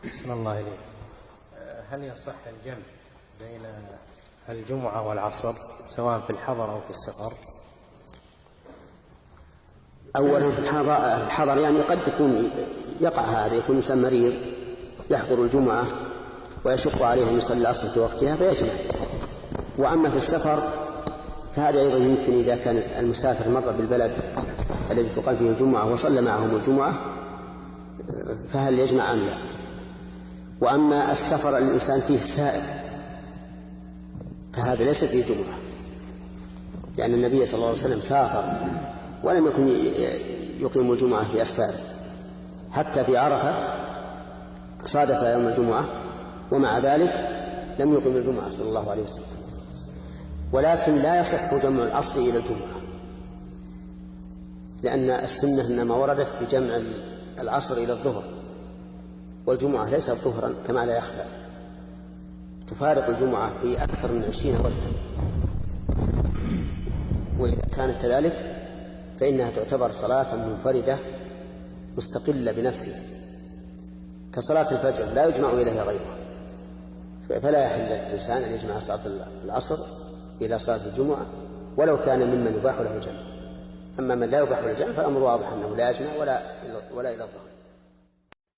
أحسن الله إليك. هل يصح الجمع بين الجمعة والعصر سواء في الحضر أو في السفر؟ أولا في الحضر يعني قد يكون يقع هذا، يكون إنسان مريض يحضر الجمعة ويشق عليه أن يصلي العصر في وقتها فيجمع. وأما في السفر فهذا أيضا يمكن إذا كان المسافر مر بالبلد الذي تقام فيه الجمعة وصلى معهم الجمعة فهل يجمع أم لا. وأما السفر الإنسان فيه السائر فهذا ليس فيه جمعة، لأن النبي صلى الله عليه وسلم سافر ولم يكن يقيم الجمعة في أسفاره، حتى في عرفة صادف يوم الجمعة ومع ذلك لم يقيم الجمعة صلى الله عليه وسلم. ولكن لا يصح جمع العصر إلى الجمعة، لأن السنة إنما وردت بجمع العصر إلى الظهر، والجمعة ليست ظهرا كما لا يخفى، تفارق الجمعة في أكثر من 20 وجها. وإذا كانت كذلك فإنها تعتبر صلاة منفردة مستقلة بنفسها كصلاة الفجر لا يجمع إليها غيرها، فلا يحل الإنسان أن يجمع صلاة العصر إلى صلاة الجمعة ولو كان ممن يباح له الجمع. أما من لا يباح له الجمع فالأمر واضح أنه لا يجمع ولا إلى الظهر.